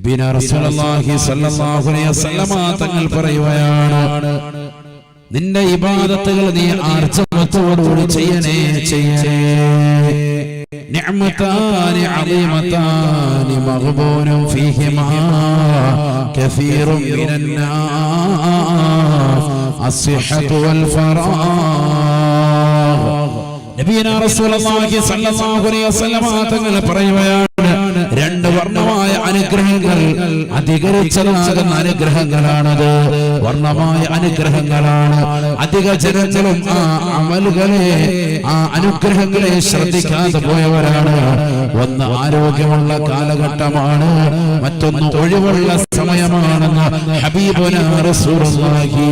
നബിയനാ റസൂലുള്ളാഹി സ്വല്ലല്ലാഹു അലൈഹി വസല്ലമ തങ്ങൾ പറയുകയാണ്, നിന്റെ ഇബാദത്തുകൾ നീ ആർജവത്തോടുകൂടി ചെയ്യണേ. നിഅമതാനി അളീമതാനി മഗ്ബൂനും ഫീഹിമാ കസീറുൻ മിനന്നാസ് അസ്സിഹ്ഹതു വൽ ഫറാഗ്. നബിയനാ റസൂലുള്ളാഹി സ്വല്ലല്ലാഹു അലൈഹി വസല്ലമ തങ്ങൾ പറയുകയാണ്, രണ്ട് വർണ്ണമായ അനുഗ്രഹങ്ങൾ അധികരിച്ചതാകുന്ന അനുഗ്രഹങ്ങളാണത്. വർണ്ണമായ അനുഗ്രഹങ്ങളാണ്. അധിക ജനങ്ങളും ആ അമലുകളെ, ആ അനുഗ്രഹങ്ങളെ ശ്രദ്ധിക്കാതെ പോയവരാണ്. ഒന്ന് ആരോഗ്യമുള്ള കാലഘട്ടമാണ്, മറ്റൊന്ന് ഒഴിവുള്ള സമയമാണെന്ന് ഹബീബുനാ റസൂലുള്ളാഹി.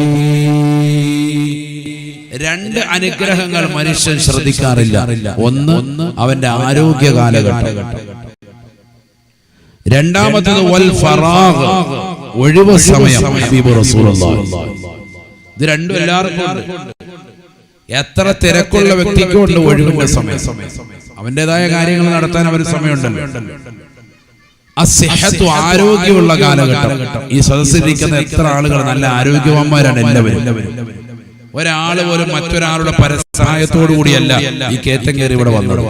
രണ്ട് അനുഗ്രഹങ്ങൾ മനുഷ്യൻ ശ്രദ്ധിക്കാറില്ല. ഒന്ന് അവന്റെ ആരോഗ്യ കാലഘട്ടം, രണ്ടാമത്തേത് വൽ ഫറാഗ്, ഒഴിവ് സമയം. ഹബീബ് റസൂലുള്ളാഹി ഇത് രണ്ടും എല്ലാവർക്കും ഉണ്ട്. എത്ര തിരക്കുള്ള വ്യക്തിക്കും ഉണ്ട് ഒഴിവിന്റെ സമയം. അവന്റേതായ കാര്യങ്ങൾ നടത്താൻ അവന് സമയമുണ്ടല്ലോ. അസ്സിഹ്ഹത്തു, ആരോഗ്യമുള്ള കാലഘട്ടം. ഈ സദസ്സിലിരിക്കുന്ന എത്ര ആളുകൾ നല്ല ആരോഗ്യവാന്മാരാണ് എല്ലാവരും. ഒരാൾ പോലും മറ്റൊരാളുടെ പരസഹായത്തോടു കൂടിയല്ല ഈ കയറ്റം കയറി ഇവിടെ വന്നത്.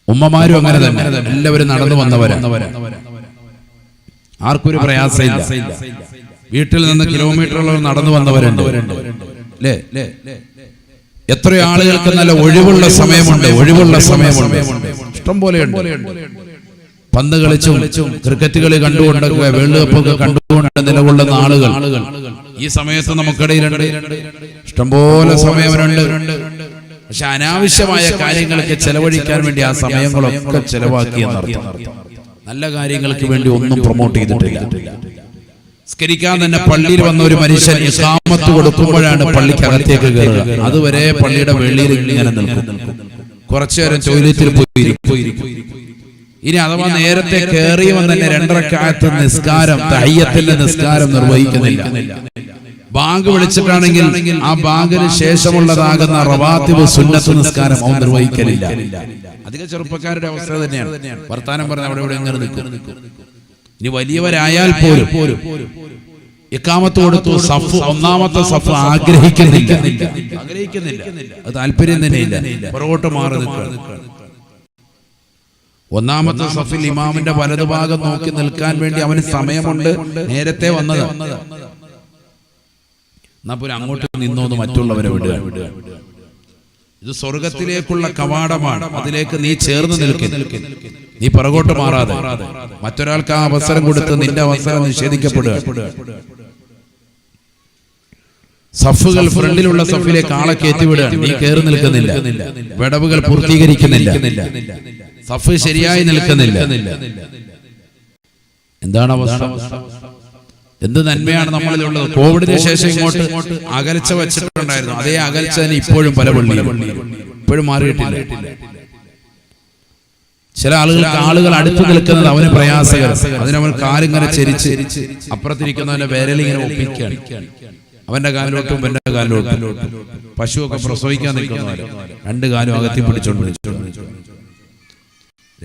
ഉമ്മമാരും അങ്ങനെ തന്നെ, എല്ലാവരും നടന്നു വന്നവരാണ്. ആർക്കൊരു പ്രയാസമില്ല. വീട്ടിൽ നിന്ന് കിലോമീറ്ററുകൾ നടന്നു വന്നവരുണ്ട് അല്ലേ? എത്രയോ ആളുകൾക്ക് നല്ല ഒഴിവുള്ള സമയമുണ്ട്. ഇഷ്ടം പോലെയുണ്ട്. പന്ത് കളിച്ചും ക്രിക്കറ്റ് കളി കണ്ടുകൊണ്ടൊക്കെ, വേൾഡ് കപ്പ് ഒക്കെ കണ്ടുകൊണ്ട് നിലകൊള്ളുന്ന ആളുകൾ ഈ സമയത്ത് നമുക്കിടയിലുണ്ട്. ഇഷ്ടംപോലെ സമയമുണ്ട്. പക്ഷെ അനാവശ്യമായ കാര്യങ്ങൾക്ക് ചെലവഴിക്കാൻ വേണ്ടി ആ സമയങ്ങളൊക്കെ ചെലവാക്കിയെന്നർത്ഥം. നല്ല കാര്യങ്ങൾക്ക് വേണ്ടി ഒന്നും പ്രൊമോട്ട് ചെയ്തിട്ടില്ല. സ്കരിക്കാൻ തന്നെ പള്ളിയിൽ വന്ന ഒരു മനുഷ്യൻ ഇഖാമത്ത് കൊടുക്കുമ്പോഴാണ് പള്ളിക്കകത്തേക്ക് കയറുക. അതുവരെ പള്ളിയുടെ വെളിയിൽ ഇങ്ങനെ നിൽക്കും. കുറച്ചു നേരം ടോയ്ലറ്റിൽ പോയിരിക്കും. ഇനി അഥവാ നേരത്തെ കയറിയവൻ തന്നെ 2 റക്അത്ത് നിസ്കാരം, തഹയ്യത്തിന്റെ നിസ്കാരം നിർവഹിക്കുന്നില്ല. ബാങ്ക് വിളിച്ചിട്ടാണെങ്കിൽ ആ ബാങ്കിന് ശേഷമുള്ളതാകുന്ന റവാത്തിബ് സുന്നത്ത് നിസ്കാരം അവൻ നിർവഹിക്കലില്ല. അധിക ചെറുപ്പക്കാരുടെ അവസ്ഥ തന്നെയാണ്. വർത്താനം പറഞ്ഞ അവിടെ ഇവിടെ എങ്ങനെ നിൽക്കും. ഇനി വലിയവരായാൽ പോലും ഇഖാമത്ത് കൊടുത്തു, സഫ്, ഒന്നാമത്തെ സഫ് ആഗ്രഹിക്കുന്നില്ല. അത് താല്പര്യം തന്നെയില്ല. പുറകോട്ട് മാറി നിൽക്കുക. ഒന്നാമത്തെ സഫിൽ ഇമാമിന്റെ വലതുഭാഗം നോക്കി നിൽക്കാൻ വേണ്ടി അവന് സമയമുണ്ട്. നേരത്തെ വന്നത് എന്നാ പോലും അങ്ങോട്ട് നിന്നോന്ന് മറ്റുള്ളവരെ വിടുക. ഇത് സ്വർഗത്തിലേക്കുള്ള കവാടമാണ്. അതിലേക്ക് നീ ചേർന്ന് നിൽക്കുന്നു. നീ പുറകോട്ട് മാറാതെ മറ്റൊരാൾക്ക് ആ അവസരം കൊടുത്ത് നിന്റെ അവസരം നിഷേധിക്കപ്പെടുക. സഫുകൾ ഫ്രണ്ടിലുള്ള സഫിലേക്ക് ആളെ കയറ്റിവിടുക. നീ കയറി നിൽക്കുന്നില്ല. വിടവുകൾ പൂർത്തീകരിക്കുന്നില്ല. സഫ് ശരിയായി നിൽക്കുന്നില്ല. എന്താണ് അവസ്ഥ? എന്ത് നന്മയാണ് നമ്മളിലുള്ളത്. കോവിഡിന് ശേഷം ഇങ്ങോട്ട് അകൽച്ച വെച്ചിട്ടുണ്ടായിരുന്നു. അതേ അകൽച്ച തന്നെ ഇപ്പോഴും പല പള്ളിയിലും ഇപ്പോഴും മാറിയിട്ടില്ല. ചില ആളുകൾ അടുത്ത് നിൽക്കുന്നത് അവന് പ്രയാസകരം. അതിനവൻ കാലിങ്ങനെ ചെരിച്ച് അപ്പുറത്തിരിക്കുന്നവന്റെ വിരലിങ്ങനെ ഒപ്പിക്കുകയാണ്. അവന്റെ കാലിലോട്ടും എന്റെ കാലിലോട്ടും. പശുവൊക്കെ പ്രസവിക്കാൻ നിൽക്കുന്നവരെ 2 കാലും അകത്തി പിടിച്ചോണ്ട്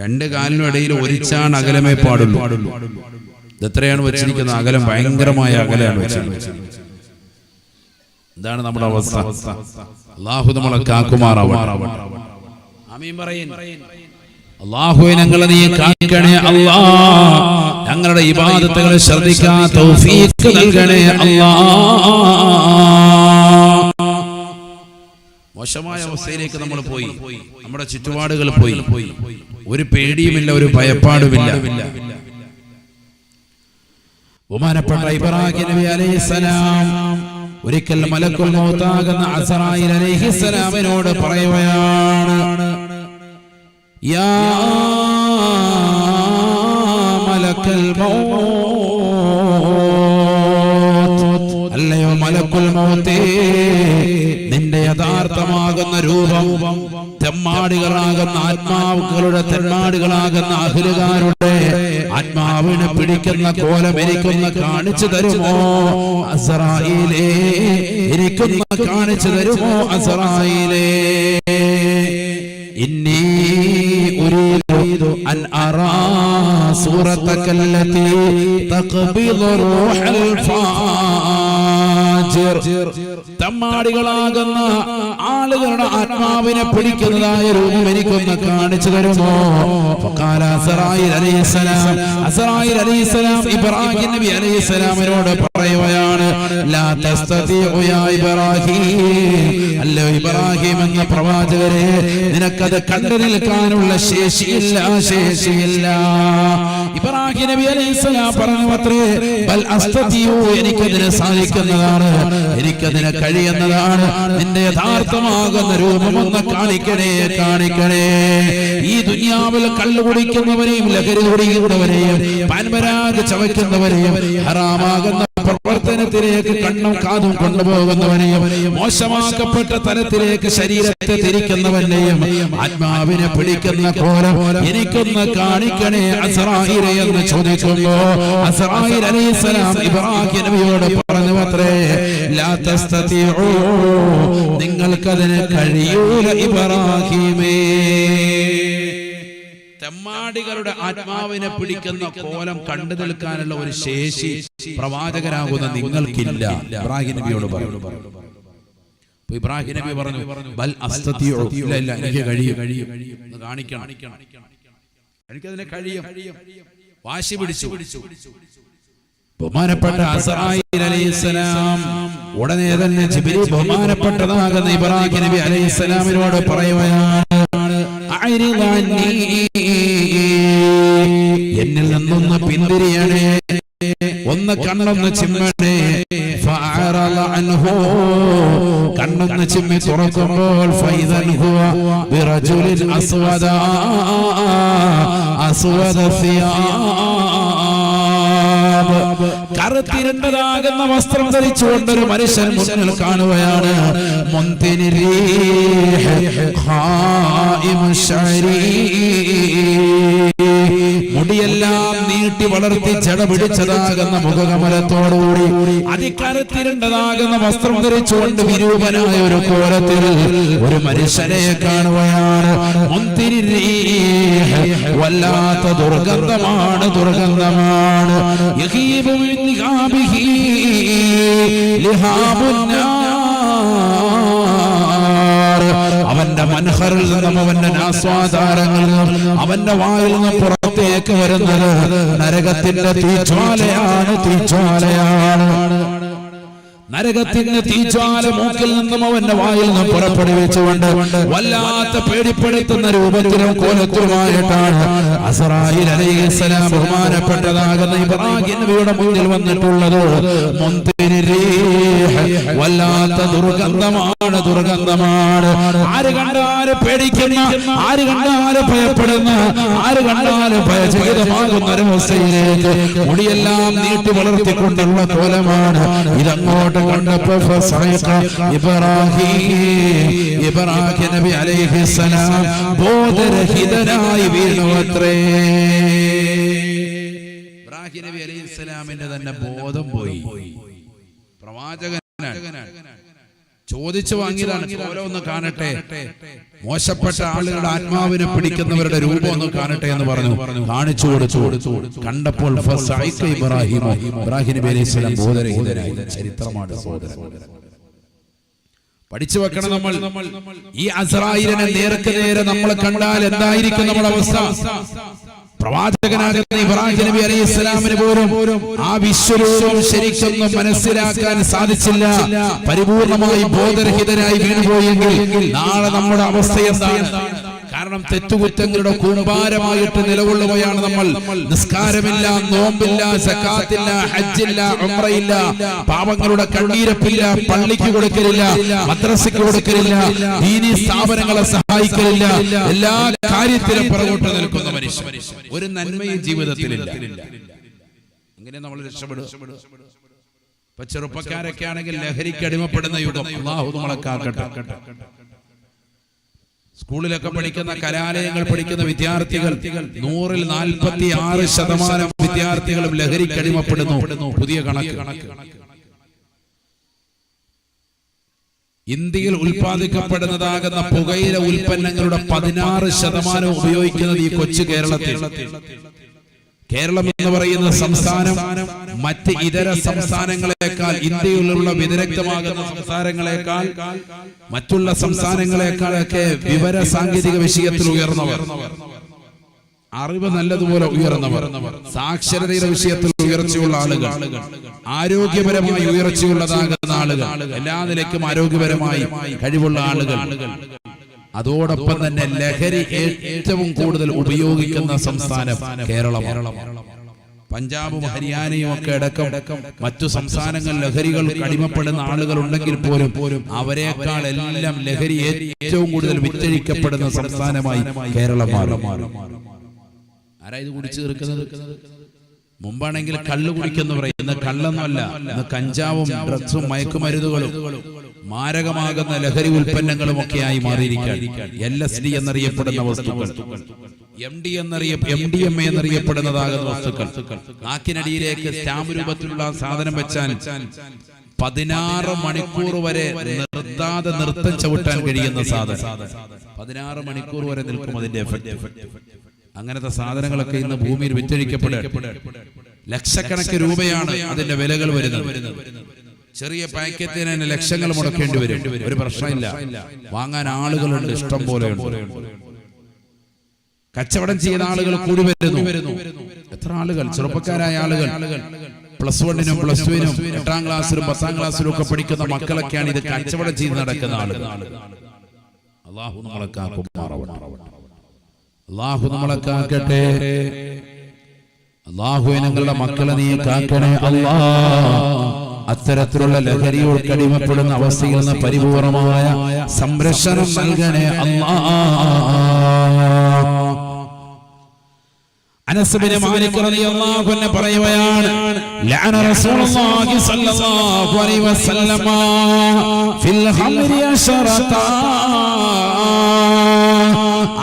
2 കാലിനും ഇടയിൽ ഒരിച്ചാണ് അകലമേ പാടുള്ളൂ. ഇതെത്രയാണ് വെച്ചിരിക്കുന്ന അകലം? ഭയങ്കരമായ അകലാണ് വെച്ചിരിക്കുന്നത്. എന്താണ് നമ്മുടെ അവസ്ഥ? അല്ലാഹു നമ്മളെ കാക്കുമാറാവട്ടെ. ആമീൻ പറയ്. അല്ലാഹുവേ ഞങ്ങളെ നീ കാക്കണേ അല്ലാഹ്. ഞങ്ങളുടെ ഇബാദത്തുകൾ ശ്രദ്ധിക്കാൻ തൗഫീഖ് നൽകണേ അല്ലാഹ്. മോശമായ അവസ്ഥയിലേക്ക് നമ്മൾ പോയി. നമ്മുടെ ചുറ്റുപാടുകൾ പോയി. ഒരു പേടിയുമില്ല, ഒരു ഭയപ്പാടുമില്ല. ബഹുമാനപ്പെട്ട ഇബ്രാഹിം നബി അലൈഹിസ്സലാം ഒരിക്കൽ മലക്കുൽ മൗത്താകുന്ന അസ്റായീൽ അലൈഹിസ്സലാമിനോട് പറയുകയാണ്, യാ മലക്കൽ മൗത്ത്, അല്ലയോ മലക്കുൽ മൗത്തേ, നിന്റെ യഥാർത്ഥമാകുന്ന രൂപം തെമ്മാടികളാകുന്ന ആത്മാവുകളുടെ തെമ്മാടികളാകുന്ന അഹ്ലുകാരുടെ ആത്മാവിനെ പിടിക്കുന്ന കോലം എനിക്കൊന്ന് കാണിച്ചു തരുമോ അസ്റായീലേ? എനിക്കൊന്ന് കാണിച്ചു തരുമോ അസ്റായീലേ? ഇന്നി ഉരീദു അൻ അറാ സൂറതകല്ലതി തഖ്ബിദു റൂഹൽ ഫാജിർ. തമ്മാടികളാകുന്ന ആളുകളുടെ ആത്മാവിനെ പിടിക്കുന്നതായ രൂപം എനിക്കൊന്ന് കാണിച്ചു തരുമോ? ഫഖാല അസ്റായീൽ അലൈഹിസ്സലാം, അസ്റായീൽ അലൈഹിസ്സലാം ഇബ്രാഹിം നബി അലൈഹിസ്സലാമിനോട് പറയുകയാണ്, ലാ തസ്തതിഉ യാ ഇബ്രാഹിം, അല്ലോ ഇബ്രാഹിം എന്ന പ്രവാചകരെ, നിനക്കത് കണ്ടു നിൽക്കാനുള്ള ശേഷിയില്ല, ശേഷിയില്ല. ഇബ്രാഹിം നബി അലൈഹിസ്സലാം പറഞ്ഞു അത്രേ, ബൽ അസ്തതിഉ, എനിക്കതിന് സാധിക്കുന്നതാണ്, എനിക്കതിന് കഴിയുന്നതാണ്. നിന്റെ യഥാർത്ഥമാകുന്ന രൂപമൊന്ന് കാണിക്കണേ, കാണിക്കണേ. ഈ ദുനിയാവിൽ കള്ളു കുടിക്കുന്നവരെയും ലഹരി കുടിക്കുന്നവരെയും പാൻപരാഗ് ചവയ്ക്കുന്നവരെയും ഹറാമാകുന്ന പ്രവർത്തനത്തിലേക്ക് കണ്ണും കാതും കൊണ്ടുപോകുന്നവനെയും മോശമാക്കപ്പെട്ട തലത്തിലേക്ക് ശരീരത്തെ തിരിക്കുന്നവനെയും ആത്മാവിനെ പിടിക്കുന്ന കോലം എനിക്കൊന്ന് കാണിക്കണേ അസ്റായീൽ എന്ന് ചോദിക്കുമ്പോ അസ്റായീൽ അലൈഹിസ്സലാം ഇബ്രാഹിം നബിയോട് പറഞ്ഞു അത്രേ, ലാ തസ്തതിഉ, നിങ്ങൾക്കതിന് കഴിയൂല ഇബ്രാഹിമേ. തെമ്മാടികളുടെ ആത്മാവിനെ പിടിക്കുന്ന കോലം കണ്ടു നിൽക്കാനുള്ള ഒരു ശേഷി പ്രവാചകനാകുന്ന നിങ്ങൾക്കില്ല. ഇബ്രാഹിം നബിയോട് പറഞ്ഞു. ഇബ്രാഹിം നബി പറഞ്ഞു, ബൽ അസ്തതിഉ, ഇല്ല ഇല്ല, എനിക്ക് കഴിയും, കാണിക്കണം, എനിക്കതിനെ കഴിയും. വാശി പിടിച്ചു. ബഹുമാനപ്പെട്ട അസ്റായീൽ അലൈഹിസ്സലാം ഉടനെ തന്നെ ജിബ്രീൽ ബഹുമാനപ്പെട്ടതാകുന്ന ഇബ്രാഹിം നബി അലൈഹിസ്സലാമിനോട് പറയുകയാണ്, എന്നിൽ നിന്നൊന്ന് പിന്തിരിയണേ, ഒന്ന് കണ്ണൊന്ന് ചിമ്മണേ. ഫഅറള അൻഹു, കണ്ണൊന്ന് ചിമ്മി തുറക്കുമ്പോൾ ഫൈദൻ ഹുവ ബിറജുലിൻ അസ്വദ അസ്വദ സിയാബ്, കറുത്തിരണ്ടതാകുന്ന വസ്ത്രം ധരിച്ചുകൊണ്ടൊരു മനുഷ്യൻ മുന്നിൽ കാണുകയാണ്. മുടിയെല്ലാം നീട്ടി വളർത്തി ജട പിടിച്ചതാകുന്ന മുഖകമലത്തോടുകൂടി അതിക്കറുത്തിരണ്ടതാകുന്ന വസ്ത്രം ധരിച്ചുകൊണ്ട് വിരൂപനായ ഒരു കോലത്തിൽ ഒരു മനുഷ്യനെ കാണുകയാണ്. വല്ലാത്ത ദുർഗന്ധമാണ്, ദുർഗന്ധമാണ്. അവന്റെ മനഹറിൽ നിന്നും അവന്റെ നാസ്വാദാരങ്ങളിൽ നിന്നും അവന്റെ വായിൽ നിന്നും പുറത്തേക്ക് വരുന്നത് നരകത്തിന്റെ തീജ്വാലയാണ്, തീജ്വാലയാണ്. നരകത്തിന്റെ തീജ്വാല മൂക്കിൽ നിന്നും അവന്റെ വായിൽ നിന്നും പുറപ്പെടുവിച്ചുകൊണ്ട് വല്ലാത്ത പേടിപ്പെടുത്തുന്ന രൂപത്തിലും കോലത്തിലുമായിട്ടാണ് അസ്റായീൽ അലൈഹിസ്സലാം ബഹുമാനപ്പെട്ടതാകുന്ന ഇബ്രാഹിം നബിയുടെ മുന്നിൽ വന്നിട്ടുള്ളത്. വല്ലാത്ത ദുർഗന്ധമാണ്, ദുർഗന്ധമാണ്. ആര് കണ്ടാലും പേടിക്കുന്ന, ആര് കണ്ടാലും ഭയപ്പെടുന്ന, ആര് കണ്ടാലും ഭയചകിതമാകുന്ന ഒരവസ്ഥയിലേക്ക് മുടിയെല്ലാം നീട്ടി വളർത്തിക്കൊണ്ടുള്ള കോലമാണ്. ഇതങ്ങോട്ട് കണ്ടപ്പോൾ ഇബ്രാഹിം നബി അലൈഹിസ്സലാം ബോധരഹിതനായി വീണു അത്രേ. ഇബ്രാഹിം നബി അലൈഹിസ്സലാമിന്റെ തന്നെ ബോധം പോയി. പ്രവാചകനാണ്, ചോദിച്ചു വാങ്ങിയതാണ്. കോലം ഒന്ന് കാണട്ടെ, മോശപ്പെട്ട ആളുകളുടെ ആത്മാവിനെ പിടിക്കുന്നവരുടെ രൂപം ഒന്ന് കാണട്ടെ എന്ന് പറഞ്ഞു. കാണിച്ചു കൊടുത്തു. കണ്ടപ്പോൾ ഇബ്രാഹിം നബി അലൈഹിസ്സലാം ബോധരഹിതനായി. ചരിത്രമാണ് സഹോദരൻ, പഠിച്ചു വെക്കണം നമ്മൾ. ഈ അസ്റായീലിനെ നേർക്ക് നേരെ നമ്മൾ കണ്ടാൽ എന്തായിരിക്കും നമ്മുടെ അവസ്ഥ? പ്രവാചകനാകുന്ന ഇബ്രാഹിം നബി അലൈഹിസ്സലാമിന് പോലും ആ വിശ്വരൂപം ശരിക്കൊന്നും മനസ്സിലാക്കാൻ സാധിച്ചില്ല. പരിപൂർണമായി ബോധരഹിതനായി വീണുപോയെങ്കിൽ നാളെ നമ്മുടെ അവസ്ഥ എന്താണ്? കാരണം തെറ്റുകുറ്റങ്ങളുടെ കൂമ്പാരമായിട്ട് നിലകൊള്ളുകയാണ് നമ്മൾ. നിസ്കാരമില്ല, നോമ്പില്ല, സകാത്തില്ല, ഹജ്ജില്ല, ഉംറയില്ല, പാവങ്ങളുടെ കണ്ണീരപ്പില്ല, പള്ളിക്ക് കൊടുക്കലില്ല, മദ്രസയ്ക്ക് കൊടുക്കലില്ല, ദീനീ സ്ഥാപനങ്ങളെ സഹായിക്കലില്ല, എല്ലാ കാര്യത്തിലും പുറകോട്ട് നിൽക്കുന്ന മനുഷ്യൻ. ഒരു നന്മയും ജീവിതത്തിലില്ല. അങ്ങനെ നമ്മൾ രക്ഷപ്പെടും. ഇപ്പൊ ചെറുപ്പക്കാരൊക്കെ ആണെങ്കിൽ ലഹരിക്ക് അടിമപ്പെടുന്ന യുഗം. അല്ലാഹു നമ്മളെ കാക്കട്ടെ. സ്കൂളിലൊക്കെ പഠിക്കുന്ന, കലാലയങ്ങൾ പഠിക്കുന്ന വിദ്യാർത്ഥികൾ 100-ൽ 46% വിദ്യാർത്ഥികളും ലഹരിക്ക് അടിമപ്പെടുന്നു. പുതിയ കണക്ക്. ഇന്ത്യയിൽ ഉൽപ്പാദിക്കപ്പെടുന്നതാകുന്ന പുകയില ഉൽപ്പന്നങ്ങളുടെ 16% ഉപയോഗിക്കുന്നത് ഈ കൊച്ചു കേരളത്തിൽ. കേരളം എന്ന് പറയുന്ന സംസ്ഥാനം മറ്റ് ഇതര സംസ്ഥാനങ്ങളെക്കാൾ, ഇന്ത്യയിലുള്ള വിദഗ്ധമാകുന്ന സംസ്ഥാനങ്ങളെക്കാൾ, മറ്റുള്ള സംസ്ഥാനങ്ങളെക്കാളൊക്കെ വിവര സാങ്കേതിക വിഷയത്തിൽ ഉയർന്നവർ, അറിവ് നല്ലതുപോലെ ഉയർന്നവർ, സാക്ഷരതയുടെ വിഷയത്തിൽ ഉയർച്ചയുള്ള ആളുകൾ, ആരോഗ്യപരമായി ഉയർച്ചയുള്ളതാകുന്ന ആളുകൾ, എല്ലാ നിലയ്ക്കും ആരോഗ്യപരമായി കഴിവുള്ള ആളുകൾ, അതോടൊപ്പം തന്നെ ലഹരി ഏറ്റവും കൂടുതൽ ഉപയോഗിക്കുന്ന സംസ്ഥാനം കേരളമാണ്. പഞ്ചാബും ഹരിയാനയും ഒക്കെ അടക്കം മറ്റു സംസ്ഥാനങ്ങൾ ലഹരികൾ അടിമപ്പെടുന്ന ആളുകൾ ഉണ്ടെങ്കിൽ പോലും അവരെക്കാൾ എല്ലാം ലഹരി ഏറ്റവും കൂടുതൽ വിറ്റഴിക്കപ്പെടുന്ന സംസ്ഥാനമായി കേരളമാണ്. ആരാ ഇത് കുടിച്ചു തീർക്കുന്നത്? മുമ്പാണെങ്കിൽ കള്ള് കുടിക്കെന്ന് പറയും, ഇന്ന് കള്ളൊന്നുമല്ല, ഇന്ന് കഞ്ചാവും ഡ്രഗ്സും മയക്കുമരുന്നുകളും മാരകമാകുന്ന ലഹരി ഉൽപ്പന്നങ്ങളും ഒക്കെയായി മാറിയിരിക്കുകയാണ്. LSD എന്നറിയപ്പെടുന്ന വസ്തുക്കൾ, MDMA എന്നറിയപ്പെടുന്നതാകുന്ന വസ്തുക്കൾ, നാക്കിനടിയിലേക്ക് സ്റ്റാമ്പ് രൂപത്തിലുള്ള സാധനം വെച്ചാൽ 16 മണിക്കൂർ വരെ നിർത്താതെ നൃത്തം ചവിട്ടാൻ കഴിയുന്ന സാധനം. 16 മണിക്കൂർ വരെ നിൽക്കും അതിന്റെ എഫക്ട്. അങ്ങനത്തെ സാധനങ്ങളൊക്കെ ഇന്ന് ഭൂമിയിൽ വിറ്റഴിക്കപ്പെടുക. ലക്ഷക്കണക്കിന് രൂപയാണ് അതിന്റെ വിലകൾ വരുന്നത്. ചെറിയ പാക്കറ്റിന് തന്നെ ലക്ഷങ്ങൾ മുടക്കേണ്ടി വരും. ഒരു പ്രശ്നമില്ല, വാങ്ങാൻ ആളുകളുണ്ട്, ഇഷ്ടം പോലെയുണ്ട്. കച്ചവടം ചെയ്യുന്ന ആളുകൾ കൂടി വരുന്നു. എത്ര ആളുകൾ, ചെറുപ്പക്കാരായ ആളുകൾ, +1-നും +2-നും 8ാം ക്ലാസ്സിലും 10ാം ക്ലാസ്സിലും ഒക്കെ പഠിക്കുന്ന മക്കളൊക്കെയാണ് ഇത് കച്ചവടം ചെയ്ത് നടക്കുന്ന ആളുകൾ. അല്ലാഹു നമ്മളെ കാക്കുമാറാവട്ടെ. അല്ലാഹു നമ്മളെ കാക്കട്ടെ. അല്ലാഹുവേ ഞങ്ങളുടെ മക്കളെ നീ കാക്കണേ അല്ലാഹ്. അത്തരത്തിലുള്ള ലഹരിയോട് അടിമപ്പെടുന്ന അവസ്ഥയിൽ നിന്ന് പരിപൂർണമായ സംരക്ഷണം നൽകണേ അല്ലാഹ്. അനസ് ബിൻ മാലിക് റളിയല്ലാഹു അൻഹു പറയുകയാണ്, ലഅന റസൂലുള്ളാഹി സ്വല്ലല്ലാഹു അലൈഹി വസല്ലമ ഫിൽ ഖംരി അശറത.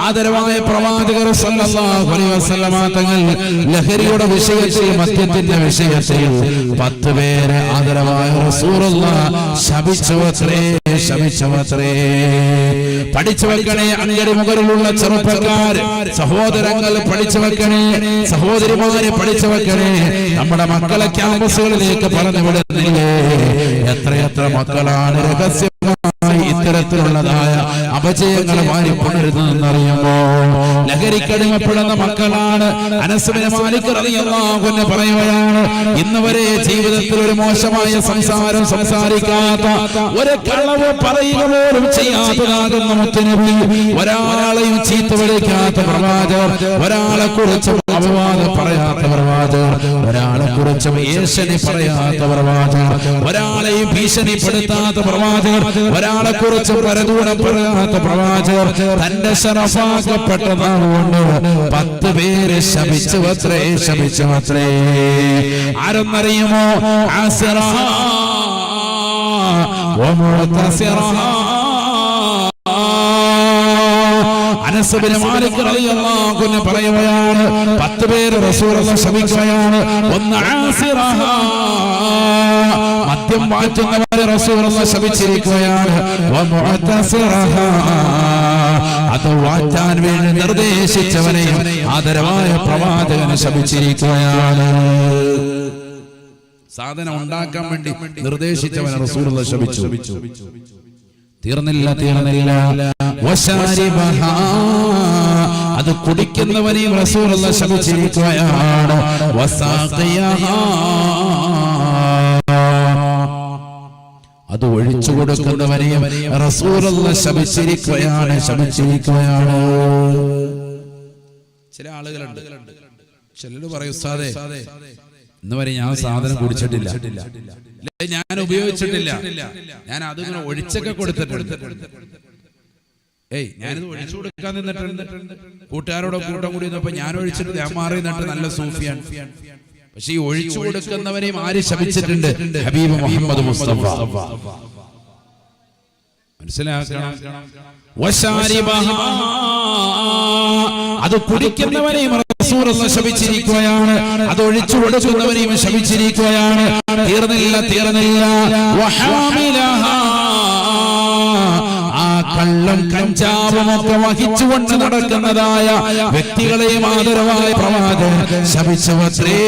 ആദരവായ പ്രവാചകർ സ്വല്ലല്ലാഹു അലൈഹി വസല്ലമ തങ്ങൾ ലഹരിയുടെ വിഷയത്തിൽ, മദ്യത്തിന്റെ വിഷയത്തിൽ 10 പേരെ ആദരവായ റസൂലുള്ളാഹ് ശപിച്ചുവത്രേ. പഠിച്ചു വെക്കണേ അങ്കരി മുകളിലുള്ള ചെറുപ്പക്കാർ, സഹോദരങ്ങൾ പഠിച്ചു വെക്കണേ, സഹോദരിമാരെ പഠിച്ചു വെക്കണേ. നമ്മുടെ മക്കളെ ക്യാമ്പസുകളിലേക്ക് പറഞ്ഞു വിടുന്നില്ലേ? എത്രയെത്ര മക്കളാണ് രഹസ്യമായി ഇത്തരത്തിലുള്ളതായ അപജയങ്ങൾ മാറി പുണരുന്നതെന്നറിയുമോ? ലഹരിക്കടിമപ്പെടുന്ന മക്കളാണ്. അനസ് ബിൻ മാലിക് റളിയല്ലാഹു അൻഹു പറയുകയാണ്, ഇന്ന് വരെ ജീവിതത്തിൽ ഒരു മോശമായ സംസാരം സംസാരിക്കാത്ത, ഒരു കളവ് പറയുക പോലും ചെയ്യാത്തതാകുന്ന മുത്തുനബി, ഒരാളെയും ചീത്ത വിളിക്കാത്ത പ്രവാചകർ, ഒരാളെ കുറിച്ച് അപവാദം പറയാത്ത പ്രവാചകർ, ഒരാളെ കുറിച്ച് ഏഷണി പറയാത്ത പ്രവാചകർ, ഒരാളെയും ഭീഷണിപ്പെടുത്താത്ത പ്രവാചകർ, ഒരാളെ കുറിച്ച് പരദൂരം പറയാത്ത പ്രവാചകർ, തന്റെ ശറഫാക്കപ്പെട്ടതാകൊണ്ട് 10 പേരെ ശപിച്ചുവത്രേ. ആരെന്നറിയുമോ? ആസിറഹ വമുഅ്തസിറഹ. അനസ് ബിൻ മാലിക് റളിയല്ലാഹു അൻഹു പറയുകയാണ്, 10 പേര് റസൂലുള്ളാഹി ശപിക്കുകയാണ്. ഒന്ന് ആസിറഹ, മദ്യം വാറ്റുന്നവരെ റസൂലുള്ളാഹി ശപിച്ചിരിക്കുകയാണ്. വമുഅ്തസിറഹ, അത് വാറ്റാൻ വേണ്ടി നിർദ്ദേശിച്ചവനെയും ആദരവായ പ്രവാചകനെ ശപിച്ചിരിക്കുകയാണ്. സാധനം ഉണ്ടാക്കാൻ വേണ്ടി നിർദ്ദേശിച്ചവനെ റസൂലുള്ളാഹി ശപിച്ചു. തീർന്നില്ല. അത് കുടിക്കുന്നവനെയും റസൂലുള്ളാഹി ശപിച്ചിരിക്കുകയാണ്. അത് ഒഴിച്ചു കൊടുക്കുന്നവനെയും റസൂലുള്ളാഹി ശപിച്ചിരിക്കുകയാണ്. ചില ആളുകളുണ്ട്, ചിലര് പറയും, ഉസ്താദേ ഇന്ന് വരെ ഞാൻ സാധനം കുടിച്ചിട്ടില്ല, ഞാൻ ഉപയോഗിച്ചിട്ടില്ല, ഞാൻ അതിങ്ങനെ ഒഴിച്ചൊക്കെ കൊടുത്തിട്ടുണ്ട്. ഞാനിത് ഒഴിച്ചു കൊടുക്കാൻ നിന്നിട്ടുണ്ട്, കൂട്ടുകാരോടെ കൂട്ടം കൂടി നിന്നപ്പോ ഞാൻ ഒഴിച്ചിട്ട് ഞാൻ മാറി നിന്നിട്ട് നല്ല സൂഫിയാണ്. പക്ഷെ ഈ ഒഴിച്ചു കൊടുക്കുന്നവരെയും ആര് ശപിച്ചിട്ടുണ്ട്? ഹബീബ് മുഹമ്മദ് മുസ്തഫ. മനസ്സിലാക്കണം. അത് കുടിക്കുന്നവരെയും റസൂലുള്ളാഹി ശപിച്ചിരിക്കുകയാണ്. അത് ഒഴിച്ചു കൊടുക്കുന്നവരെയും ശപിച്ചിരിക്കുകയാണ്. തീർന്നില്ല. കള്ളും കഞ്ചാവും ഒക്കെ വഹിച്ചുകൊണ്ട് നടക്കുന്നതായ വ്യക്തികളെയും ആദരവായ പ്രവാചകൻ ശപിച്ചവത്രേ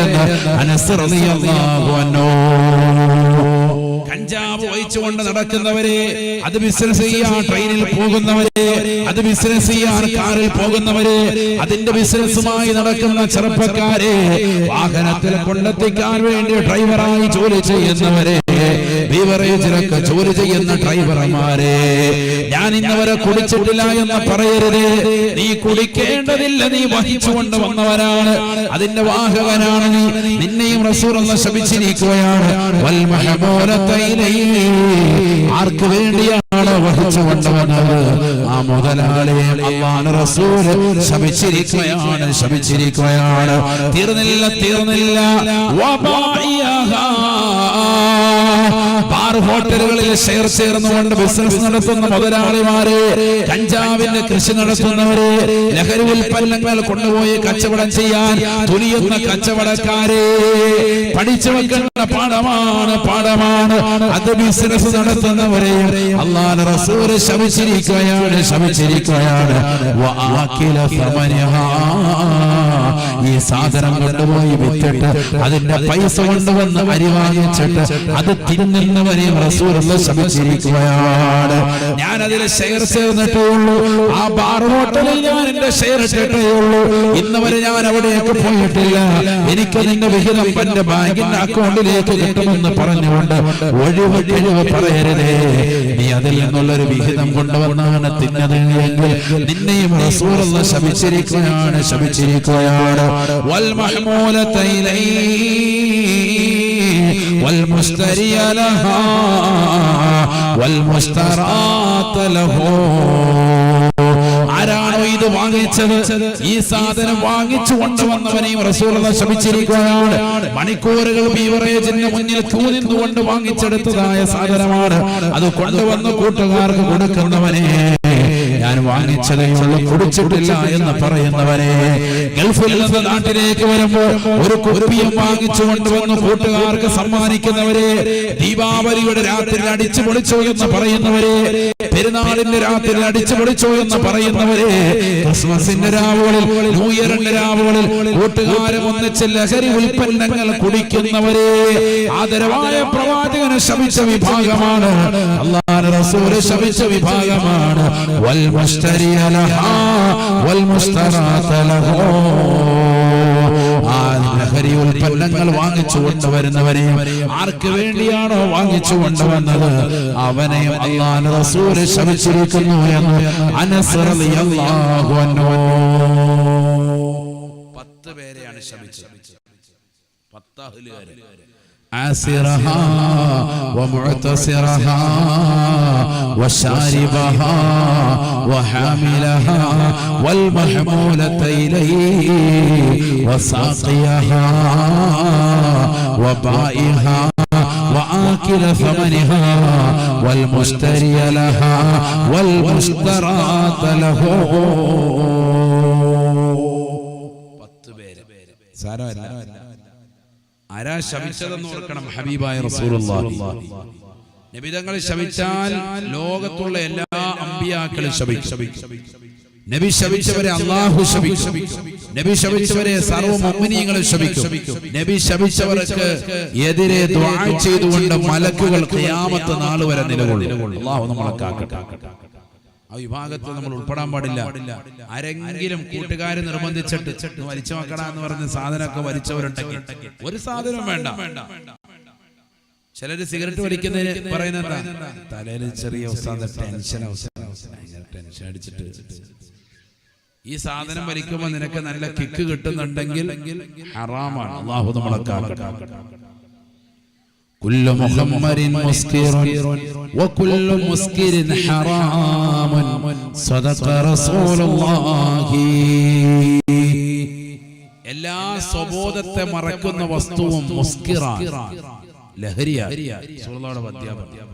എന്ന് അനസ് റളിയല്ലാഹു അൻഹു. കഞ്ചാവ് വഹിച്ചുകൊണ്ട് നടക്കുന്നവരെ, അത് ബിസിനസ് ചെയ്യാൻ ട്രെയിനിൽ പോകുന്നവരെ, അത് ബിസിനസ് ചെയ്യാൻ കാറിൽ പോകുന്നവരെ, അതിന്റെ ബിസിനസ്സുമായി നടക്കുന്ന ചെറുപ്പക്കാരെ, വാഹനത്തിൽ കൊണ്ടെത്തിക്കാൻ വേണ്ടി ഡ്രൈവറായി ജോലി ചെയ്യുന്നവരെ, ബീവറേജിലൊക്കെ ജോലി ചെയ്യുന്ന ഡ്രൈവർമാരെ, ഞാൻ ഇന്നവരെ കുടിച്ചിട്ടില്ല എന്ന് പറയരുത്. നീ കുടിക്കേണ്ടതില്ല, നീ വഹിച്ചുകൊണ്ട് വന്നവരാണ്, അതിന്റെ വാഹകനാണ് നീ. നിന്നെയും റസൂലുള്ളാഹി ശപിച്ചിരിക്കുകയാണ്. വൽ മഹമൂലത്തൈലൈനി, ആർക്ക് വേണ്ടിയാണ് വഹിച്ചു കൊണ്ടുവന്നത്? ആ മുതലാളിയെ അല്ലാഹുവിന്റെ റസൂൽ ശപിച്ചിരിക്കുകയാണ്. തീർന്നില്ല വബായിഹാ, ബാർ ഹോട്ടലുകളിൽ ഷെയർ ചേർന്നുകൊണ്ട് ബിസിനസ് നടത്തുന്ന മുതലാളിമാരെ, കഞ്ചാവിന്റെ കൃഷി നടത്തുന്നവരെ, ലഹരി ഉൽപ്പന്നങ്ങൾ കൊണ്ടുപോയി കച്ചവടം ചെയ്യാൻ തുനിയുന്ന കച്ചവടക്കാരെ, പഠിച്ചു വെക്കേണ്ട പാഠമാണ് അത് ബിസിനസ് നടത്തുന്നവരെ അല്ലാഹുവിന്റെ റസൂൽ ശപിച്ചിരിക്കുകയാണ്. വആകില സമനഹാ, ഈ സാധനം കൊണ്ടുപോയി വിറ്റിട്ട് അതിന്റെ പൈസ കൊണ്ടുവന്ന് അരി വാങ്ങിച്ചിട്ട് അത് തിന്നുന്നവരെ റസൂലുള്ളാഹി ശപിച്ചിരിക്കുകയാണ്. ഞാൻ അതിൽ ഷെയർ ചേർന്നിട്ടേ ഉള്ളൂ, ആ ബാർ ഹോട്ടലിൽ ഞാൻ എന്റെ ഷെയർ ഇട്ടിട്ടേ ഉള്ളൂ, ഇന്ന് വരെ ഞാൻ അവിടേക്ക് പോയിട്ടില്ല. എനിക്ക് നിന്റെ വിഹിതം എന്റെ ബാങ്കിന്റെ അക്കൗണ്ടിലേക്ക് കിട്ടുമെന്ന് പറഞ്ഞുകൊണ്ട് ഒഴിവ് പറയരുതേ. നീ അതിൽ നിന്നുള്ളൊരു വിഹിതം കൊണ്ടുവന്നാണ് തിന്നത് എങ്കിൽ നിന്നെയും റസൂലുള്ളാഹി ശപിച്ചിരിക്കുകയാണ്. വൽ മഹ്മൂലത്തൈലൈ വൽ മുസ്തരിയ ലഹാ വൽ മുസ്തറാത ലഹു. ആരാണോ ഇത് വാങ്ങിച്ചത്, ഈ സാധനം വാങ്ങിച്ചു കൊണ്ടുവന്നവനെയും റസൂലുള്ളാഹി ശപിച്ചിരിക്കുകയാണ്. മണിക്കൂറുകൾ ബീവറേജിന്റെ മുന്നിൽ ക്യൂ നിന്നുകൊണ്ട് വാങ്ങിച്ചെടുത്തതായ സാധനമാണ്. അത് കൊണ്ടുവന്ന് കൂട്ടുകാർക്ക് കൊടുക്കുന്നവനെ, ഞാൻ വാങ്ങിച്ചതേ ഉള്ളൂ, കുടിച്ചിട്ടില്ല എന്ന് പറയുന്നവരെ, ഗൾഫിൽ നിന്ന് നാട്ടിലേക്ക് വരുമ്പോൾ ഒരു കുപ്പിയും വാങ്ങിച്ചു കൊണ്ടുവന്ന് കൂട്ടുകാർക്ക് സമ്മാനിക്കുന്നവരെ, ദീപാവലിയുടെ രാത്രി അടിച്ചു പൊളിച്ചോ എന്ന് പറയുന്നവരെ, പെരുന്നാളിന്റെ രാത്രി അടിച്ചു പൊളിച്ചോ എന്ന് പറയുന്നവരെ, ക്രിസ്മസിന്റെ രാവുകളിൽ, ന്യൂ ഇയറിന്റെ രാവുകളിൽ കൂട്ടുകാരും ഒന്നിച്ച് ലഹരി ഉൽപ്പന്നങ്ങൾ കുടിക്കുന്നവരെ ആദരവായ പ്രവാചകനെ ശപിച്ച വിഭാഗമാണ്, അല്ലാഹുവിന്റെ റസൂൽ ശപിച്ച വിഭാഗമാണ്. വൽ മുസ്തരിയ ലഹാ വൽ മുസ്തറാത ലഹു. ആ ലഹരി ഉൽപ്പന്നങ്ങൾ വാങ്ങിച്ചു കൊണ്ടുവരുന്നവരെ, ആർക്ക് വേണ്ടിയാണോ വാങ്ങിച്ചു കൊണ്ടുവന്നത് അവനെയും അല്ലാഹുവിന്റെ റസൂൽ ശപിച്ചിരിക്കുന്നു എന്ന് അനസ് റളിയല്ലാഹു അൻഹു. 10 പേരെയാണ് ശപിച്ചത്. 10 അഹ്ലുകാരെ. ആസിറഹാ വമുഅതസിറഹാ വശാരിബഹാ വഹാമിലഹാ വൽമഹ്മൂലത്തൈലൈഹി വസാഖിയഹാ വബായിഹാ وآكل ثمنها والمشتري لها والمشترات له. 10 പേര്. ആരാ ശപിച്ചതെന്ന് ഓർക്കണം. ഹബീബായ റസൂലുള്ളാഹി. നബി തങ്ങൾ ശപിച്ചാൽ ലോകത്തുള്ള എല്ലാ അമ്പിയാക്കളും ശപിക്കും. നബി ശപിച്ചവരെ അല്ലാഹു ശപിക്കും. നബി ശപിച്ചവരെ സർവ്വ മുഅ്മിനീങ്ങളും ശപിക്കും. നബി ശപിച്ചവർക്ക് എതിരെ ദുആ ചെയ്തുകൊണ്ട് മലക്കുകൾ ഖിയാമത്ത് നാൾ വരെ നിലകൊള്ളും. അല്ലാഹു നമ്മളെ കാക്കട്ടെ. ആ വിഭാഗത്തിൽ നമ്മൾ ഉൾപ്പെടാൻ പാടില്ല. ആരെങ്കിലും കൂട്ടുകാരെ നിർബന്ധിച്ചിട്ട് വലിച്ചു വെക്കടാ എന്ന് പറഞ്ഞ് സാധനമൊക്കെ വലിച്ചവരുണ്ടെങ്കിൽ ഒരു സാധനം വേണ്ട. ചിലര് സിഗരറ്റ് വലിക്കുന്നതിന് പറയുന്നത് തലയിൽ ചെറിയ ടെൻഷൻ അടിച്ചിട്ട് ഈ സാധനം വലിക്കുമ്പോൾ നിനക്ക് നല്ല കിക്ക് കിട്ടുന്നുണ്ടെങ്കിൽ ഹറാമാണ്. അല്ലാഹു നമ്മളെ കാക്കട്ടെ. كل مخمر مسكر وكل مسكر حرام صدق رسول الله. എല്ലാ സ്വബോധത്തെ മറക്കുന്ന വസ്തുവും മുസ്കിറാണ്, ലഹരിയാണ്. റസൂലുള്ളാഹിയുടെ അധ്യാപനം.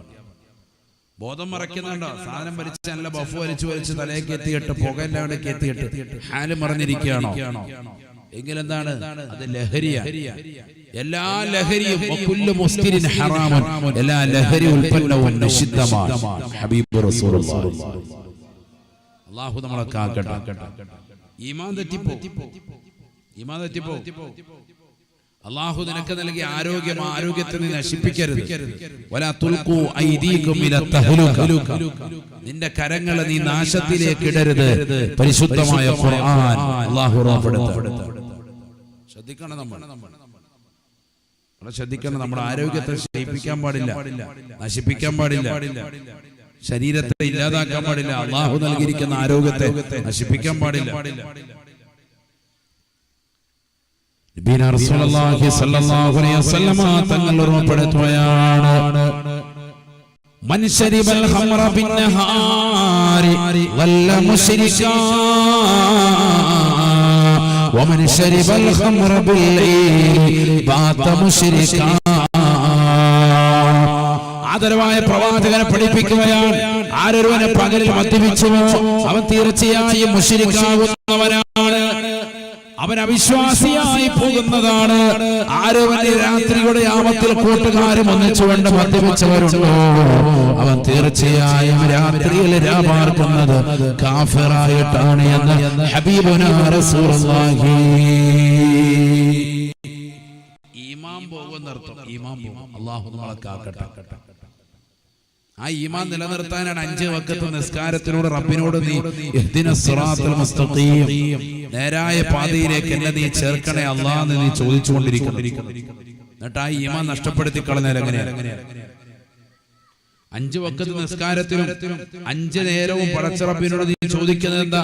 ബോധം മറക്കുന്നുണ്ടോ? സാധനം വലിച്ച് നല്ല ബഫ് വലിച്ചു തലയൊക്കെ എത്തിയിട്ട് പുകയില്ലാണ്ട് എത്തിയിട്ട് ഹാല് മറന്നിരിക്കുകയാണോ? എങ്കിലെന്താണ് അത് ലഹരിയാണ്. എല്ലാ ലഹരിയും എല്ലാ ലഹരി ഉൽപ്പന്നവും നിഷിദ്ധമാണ്. ഹബീബ് റസൂലുള്ളാഹി അല്ലാഹു നമ്മളെ കാക്കട്ടെ. ഈമാൻ തെറ്റിപ്പോ അല്ലാഹു നിനക്ക് നൽകിയ ആരോഗ്യത്തെ നീ നശിപ്പിക്കരുത്. വലാ തുൽഖൂ ഐദീകും ഇലാ തഹ്ലുക, നിന്റെ കരങ്ങളെ നീ നാശത്തിലേക്ക് ഇടരുത്. പരിശുദ്ധമായ ഖുർആൻ അല്ലാഹു ഓർമ്മപ്പെടുത്തുന്നു. ശ്രദ്ധിക്കണം, നമ്മുടെ ആരോഗ്യത്തെ ക്ഷയിപ്പിക്കാൻ പാടില്ല, നശിപ്പിക്കാൻ പാടില്ല, ശരീരത്തെ ഇല്ലാതാക്കാൻ പാടില്ല. അല്ലാഹു നൽകിയിരിക്കുന്ന ആരോഗ്യത്തെ നശിപ്പിക്കാൻ പാടില്ല. നബിന റസൂലുള്ളാഹി സ്വല്ലല്ലാഹു അലൈഹി വസല്ലമ തങ്ങൾ ഓർമ്മപ്പെടുത്തുകയാണ്, മൻ ശരിബൽ ഖംറ ബിന്നഹാരി വല്ല മുശ്രികാ വമൻ ശരിബൽ ഖംറ ബില്ലൈലി ബാത മുശ്രികാ. ആദരവായ പ്രവാചകനെ പഠിപ്പിക്കുകയാണ്, ആരൊരുവനെ പകലിൽ മദ്യപിച്ചുവോ അവൻ തീർച്ചയായും മുശ്രിക്കാവുന്നവനാണ്, അവൻ അവിശ്വാസിയായി പോകുന്നതാണ്. ആരവന്റെ രാത്രിയുടെ യാമത്തിൽ കൂട്ടുകാരും ഒന്നിച്ചുകൊണ്ട് മദ്യപിച്ചവരുണ്ടോ അവൻ തീർച്ചയായും രാത്രിയിൽ രാപാർക്കുന്നത് കാഫിറായിട്ടാണ് എന്ന് ഹബീബുനാ റസൂലുള്ളാഹി. ഈമാൻ പോകുന്നർത്ഥം, അല്ലാഹു നമ്മളെ കാക്കട്ടെ. ആ ഈമാൻ നിലനിർത്താനാണ് 5 വഖത്ത് നിസ്കാരത്തിലൂടെ റബ്ബിനോട് നീ ഇഹ്ദിനസ് സിറാത്തൽ മുസ്തഖീം, നേരായ പാതയിലേക്ക് എന്നെ നീ ചേർക്കണേ അല്ലാഹ് എന്ന് നീ ചോദിച്ചുകൊണ്ടിരിക്കുന്നു. എന്നിട്ട് ആ ഈമാൻ നഷ്ടപ്പെടുത്തി കളഞ്ഞാൽ എങ്ങനെയാണ്? 5 വഖത്ത് നിസ്കാരത്തിലും 5 നേരവും പടച്ച റബ്ബിനോട് നീ ചോദിക്കുന്നത് എന്താ?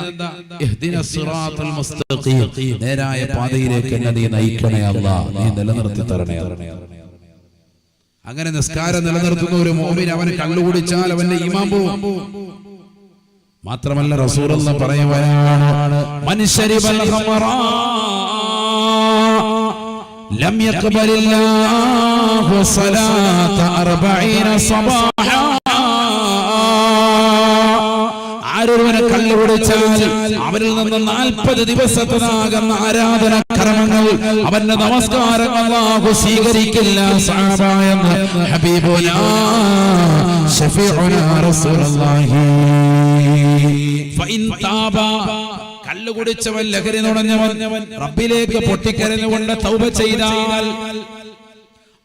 ഇഹ്ദിനസ് സിറാത്തൽ മുസ്തഖീം, നേരായ പാതയിലേക്ക് എന്നെ നീ നയിക്കണേ അല്ലാഹ്, നീ നിലനിർത്തി തരണേ. അങ്ങനെ നിസ്കാരം നിലനിർത്തുന്ന ഒരു മുഅ്മിൻ അവന് കള്ളുകുടിച്ചാൽ അവന്റെ ഈമാൻ പോകും. മാത്രമല്ല റസൂലുള്ളാഹി പറയുകയാണ്, മൻ ശരിബൽ ഖമറ ലം യഖ്ബലില്ലാഹു സ്വലാത 40 സബാഹ. ആരൊരുവനെ കള്ളുകുടിച്ചാൽ അവരിൽ നിന്ന് 40 ദിവസത്തിനാകുന്ന ആരാധന കർമ്മങ്ങൾ, അവന്റെ നമസ്കാരം അല്ലാഹു സ്വീകരിക്കില്ല സഹബ എന്ന് ഹബീബുനാ ശഫീഉനാ റസൂലുള്ളാഹി. ഫഇൻ താബ, കള്ളുകുടിച്ചവൻ ലഹരി നുണഞ്ഞവൻ റബ്ബിലേക്ക് പൊട്ടിക്കരഞ്ഞുകൊണ്ട് തൗബ ചെയ്താൽ,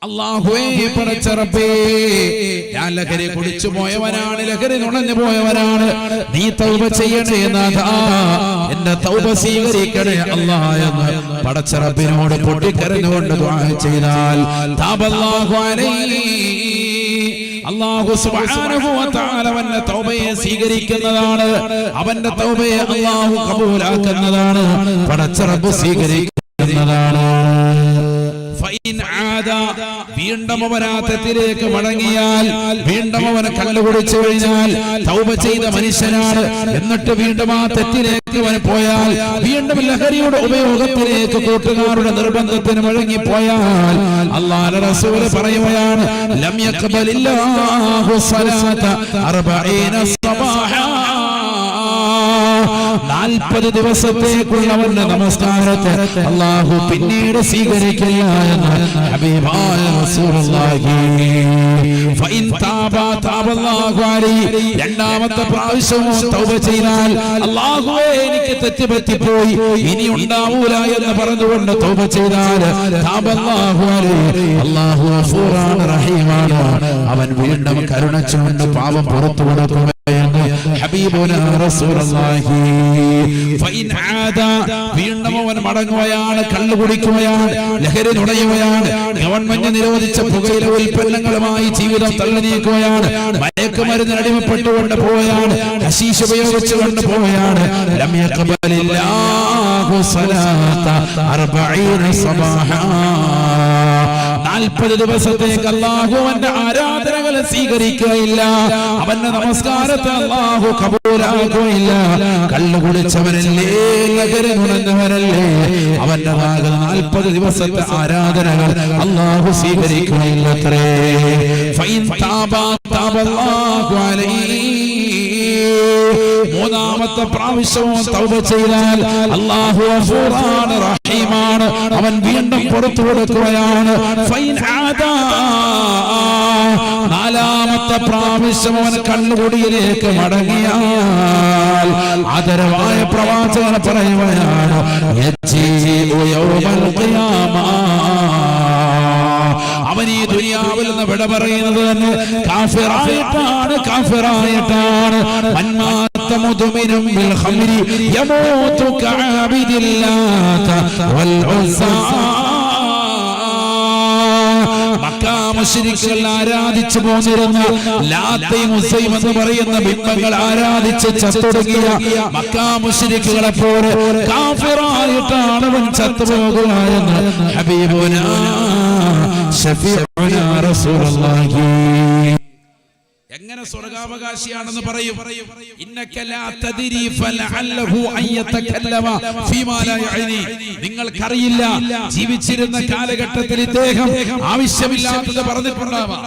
അല്ലാഹുവേ പടച്ച റബ്ബേ ഞാൻ ലഹരി കുടിച്ചു പോയവനാണ്, ലഹരി നുണഞ്ഞു പോയവനാണ്, നീ തൗബ ചെയ്യണേ നാഥാ, എന്റെ തൗബ സ്വീകരിക്കണേ അല്ലാഹ് എന്ന് പടച്ച റബ്ബിനോട് പൊട്ടിക്കരഞ്ഞുകൊണ്ട് ദുആ ചെയ്താൽ തഅബല്ലാഹു അലൈഹി, അല്ലാഹു സുബ്ഹാനഹു വ തആല അവന്റെ തൗബയെ സ്വീകരിക്കുന്നതാണ്, അവന്റെ തൗബയെ അല്ലാഹു കബൂലാക്കുന്നതാണ്, പടച്ച റബ്ബ് സ്വീകരിക്കുന്നതാണ്. വീണ്ടും അവൻ ആ തെറ്റിലേക്ക് മടങ്ങിയാൽ, വീണ്ടും അവന് കള്ളുകുടിച്ചു കഴിഞ്ഞാൽ തൗബ ചെയ്ത മനുഷ്യനാണ്, എന്നിട്ട് വീണ്ടും ആ തെറ്റിലേക്ക് അവൻ പോയാൽ, വീണ്ടും ലഹരിയുടെ ഉപയോഗത്തിലേക്ക് കൂട്ടുകാരുടെ നിർബന്ധത്തിന് വഴങ്ങിപ്പോയാൽ, അല്ലാഹുവിന്റെ റസൂൽ പറയുകയാണ്, ലം യഖ്ബലില്ലാഹു സ്വലാത 40 സബാഹ. 40 ദിവസത്തേക്കുള്ളവന്റെ നമസ്കാരത്തെ അല്ലാഹു പിന്നീട് സ്വീകരിക്കില്ല എന്ന് ഹബീബായ റസൂലുള്ളാഹി. ഫഇൻ താബ തഅബല്ലാഹു അലൈഹി, രണ്ടാമത്തെ പ്രാവശ്യവും തൗബ ചെയ്താൽ, അല്ലാഹുവേ എനിക്ക് തെറ്റുപറ്റിപ്പോയി ഇനി ഉണ്ടാവൂല എന്ന് പറഞ്ഞുകൊണ്ട് തൗബ ചെയ്താൽ തഅബല്ലാഹു അലൈഹി, അല്ലാഹു ഗഫൂറാണ് റഹീമാണ്, അവൻ വീണ്ടും കരുണ ചൊരിഞ്ഞ് പാപം പുറത്തു കൊടുക്കും ഹബീബുനാ റസൂലുള്ളാഹി. ഫഇൻ ആദ, വീണ്ടും അവൻ മടങ്ങുകയാണ്, കള്ളു കുടിക്കുകയാണ്, ലഹരി നുണയുകയാണ്, ഗവൺമെന്റ് നിരോധിച്ച പുകയില ഉൽപ്പന്നങ്ങളുമായി ജീവിതം തള്ളി നീക്കുകയാണ്, മയക്കുമരുന്നിന് അടിമപ്പെട്ടുകൊണ്ട് പോവുകയാണ്, ഹശീഷ് ഉപയോഗിച്ചുകൊണ്ട് പോവുകയാണ്, ലം യഖ്ബലില്ലാഹു സ്വലാത 40 സബാഹ. 40 ദിവസത്തേക്ക് അല്ലാഹു അവന്റെ ആരാധനകളെ സ്വീകരിക്കുകയില്ല, അവന്റെ നമസ്കാരത്തെ അല്ലാഹു കബൂലാക്കുകയില്ല. കള്ളുകുടിച്ചവനല്ലേ, ലഹരി നുണഞ്ഞവനല്ലേ, അവന്റെ 40 ദിവസത്തെ ആരാധനകൾ അല്ലാഹു സ്വീകരിക്കുകയില്ലത്രേ. ഫഇൻ താബ തഅബല്ലാഹു അലൈഹി, മൂന്നാമത്തെ 100ാമത്തെ പ്രാവശ്യവും തൗബ ചെയ്താൽ അല്ലാഹു ഗഫൂറാണ് റഹീമാണ്, അവൻ വീണ്ടും പുറത്തു കൊടുക്കുകയാണ്. ഫൈൻ ആദാ 4ാമത്തെ പ്രാവശ്യം അവൻ കണ്ണുകുടിയിലേക്ക് മടങ്ങിയാൽ ആദരവായ പ്രവാചകൻ പറയുകയാണ് അവൻ ഈ ദുനിയാവിൽ നിന്ന് വിട പറയുന്നത് തന്നെ കാഫിറായിട്ടാണ്. മന്മാത്ത മുദ്മിനും ബിൽ ഖംരി യമൂതു കഅബിദില്ലാത വൽ ഉസ്സാ. മക്കാ മുശ്രിക്കുകൾ ആരാധിച്ചു പോന്നിരുന്ന ലാത്തയും ഉസ്സയും എന്ന് പറയുന്ന ബിംബങ്ങൾ ആരാധിച്ച് ചത്തൊടുങ്ങിയ മക്കാ മുശ്രിക്കുകളെ പോലെ കാഫിറായിട്ടാണ് അവൻ ചത്തുപോകുക എന്ന് ഹബീബുനാ ശഫീഉനാ റസൂലുള്ളാഹി. എങ്ങനെ സ്വർഗ്ഗാവകാശിയാണെന്ന് പറയും. ഇന്നക ലാ തദ്രി ഫലഅല്ലഹു അൻ യതകല്ലമ ഫീമാ ലാ യഅനി. നിങ്ങൾക്കറിയില്ല ജീവിച്ചിരുന്ന കാലഘട്ടത്തിൽ ഇദ്ദേഹം ആവശ്യമില്ലാത്തത് പറഞ്ഞിട്ടുണ്ടാവാം.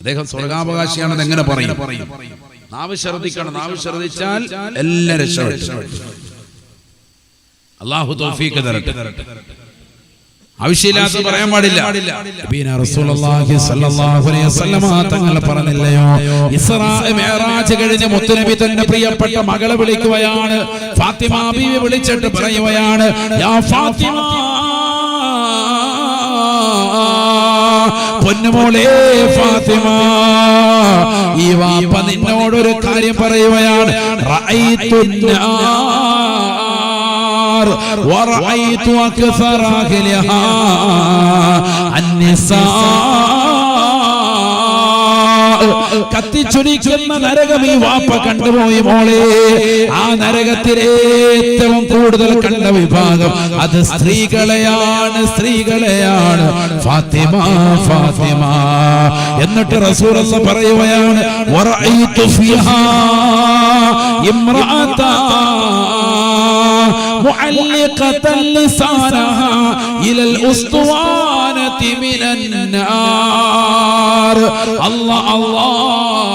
അദ്ദേഹം സ്വർഗ്ഗാവകാശിയാണെന്ന് എങ്ങനെ പറയും? നാവ് ശ്രദ്ധിക്കണം. നാവ് ശ്രദ്ധിച്ചാൽ എല്ലാം രക്ഷപ്പെടും. അല്ലാഹു തൗഫീഖ് തരട്ടെ. ആവശ്യമില്ലാത്ത പറയാൻ പാടില്ല. റസൂലുള്ളാഹി സ്വല്ലല്ലാഹു അലൈഹി വസല്ലം തങ്ങൾ പറഞ്ഞില്ലയോ, ഇസ്രാ മിഅ്റാജ് കഴിഞ്ഞ് മുത്തുനബി തന്റെ പ്രിയപ്പെട്ട മകളെ വിളിക്കുകയാണ്. ഫാത്തിമ ബീവി വിളിച്ചിട്ട് പറയുകയാണ്, യാ ഫാത്തിമ, പൊന്നുമോളെ ഫാത്തിമ, ഈ വാപ്പ നിന്നോടൊരു കാര്യം പറയുകയാണ്. റഅയ്തുന്നാ ورأيت أكثر أهلها النساء. കത്തിച്ചൊരിക്കുന്ന നരകം ഈ വാപ്പ കണ്ടുപോയി മോളെ. ആ നരകത്തിലെ ഏറ്റവും കൂടുതൽ കണ്ട വിഭാഗം അത് സ്ത്രീകളെയാണ്. ഫാത്തിമ ഫാത്തിമ. എന്നിട്ട് റസൂലുള്ളാഹി പറയുകയാണ്, വറഅയ്തു ഫിഹാ ഇംറഅത معلقة لسانها إلى الأسطوانة من النار. الله الله.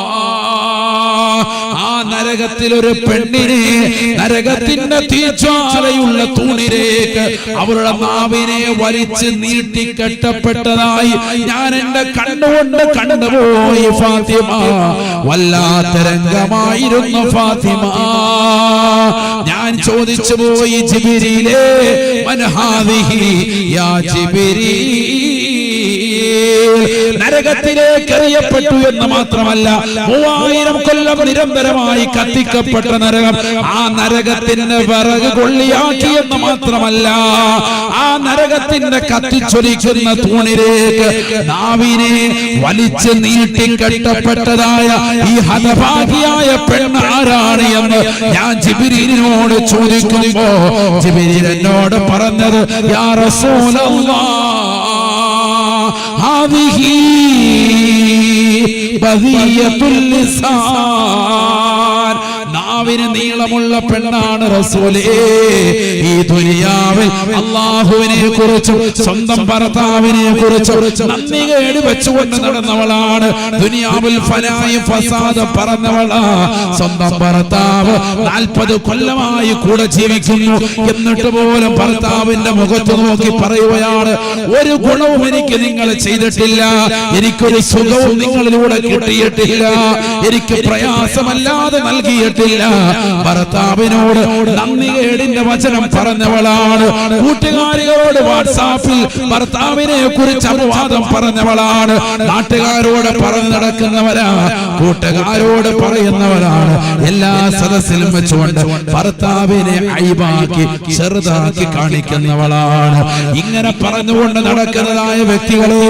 ആ നരകത്തിൽ ഒരു പെണ്ണിനെ നരകത്തിന്റെ തീജ്വാലയുള്ള തൂണിലേക്ക് അവരുടെ നാവിനെ വലിച്ച് നീട്ടിക്കെട്ടപ്പെട്ടതായി ഞാൻ എന്റെ കണ്ണുകൊണ്ട് കണ്ടുപോയി ഫാത്തിമ. വല്ലാത്ത രംഗമായിരുന്നു ഫാത്തിമ. ഞാൻ ചോദിച്ചു പോയി, ജിബ്രീലേ മൻ ഹാദിഹി യാ ജിബ്രീൽ. നരകത്തിലേക്ക് എറിയപ്പെട്ടു എന്ന് മാത്രമല്ല, 3000 കൊല്ലം നിരന്തരമായി കത്തിക്കപ്പെട്ട നരകം. ആ നരകത്തിന്റെ വിറക് കൊള്ളിയാക്കി എന്ന് മാത്രമല്ല, ആ നരകത്തിന്റെ കത്തിച്ചൊലിക്കുന്ന തൂണിലേക്ക് നാവിനെ വലിച്ച് നീട്ടിക്കെട്ടപ്പെട്ടതായ ഈ ഹതഭാഗിയായ പെണ്ണ് ആരാണ് എന്ന് ഞാൻ ജിബ്രീലിനോട് ചോദിക്കുമ്പോ ജിബ്രീൽ എന്നോട് പറഞ്ഞത്, യാ റസൂലല്ലാഹ് ഹാദിഹി ബദിയത്തുൽ ലിസാൻ. നാവിന് നീളമുള്ള പെണ്ണാണ് റസൂലേ. ഈ ദുനിയാവിൽ അല്ലാഹുവിനെ കുറിച്ചും സ്വന്തം ഭർത്താവിനെ കുറിച്ചും നന്ദികേട് വെച്ചുകൊണ്ട് നടന്നവളാണ്. ദുനിയാവിൽ ഫനായി ഫസാദ് പറഞ്ഞവളാ. സ്വന്തം ഭർത്താവ് 40 കൊല്ലമായി കൂടെ ജീവിക്കുന്നു, എന്നിട്ട് പോലും ഭർത്താവിന്റെ മുഖത്ത് നോക്കി പറയുകയാണ്, ഒരു ഗുണവും എനിക്ക് നിങ്ങൾ ചെയ്തിട്ടില്ല, എനിക്കൊരു സുഖവും നിങ്ങളിലൂടെ കിട്ടിയിട്ടില്ല, എനിക്ക് പ്രയാസമല്ലാതെ നൽകിയിട്ടില്ല. ഭർത്താവിനോട് നന്ദികേടിന്റെ വചനം പറഞ്ഞവളാണ്. കൂട്ടുകാരികളോട് വാട്സാപ്പിൽ ഭർത്താവിനെ കുറിച്ച് അപവാദം പറഞ്ഞവളാണ്. നാട്ടുകാരോട് പറഞ്ഞു നടക്കുന്നവരാ, കൂട്ടുകാരോട് പറയുന്നവരാണ്. എല്ലാ സദസ്സിലും വെച്ചുകൊണ്ട് ഭർത്താവിനെ ഐബാക്കി ചെറുതാക്കി കാണിക്കുന്നവളാണ്. ഇങ്ങനെ പറഞ്ഞുകൊണ്ട് നടക്കുന്നതായ വ്യക്തികളെ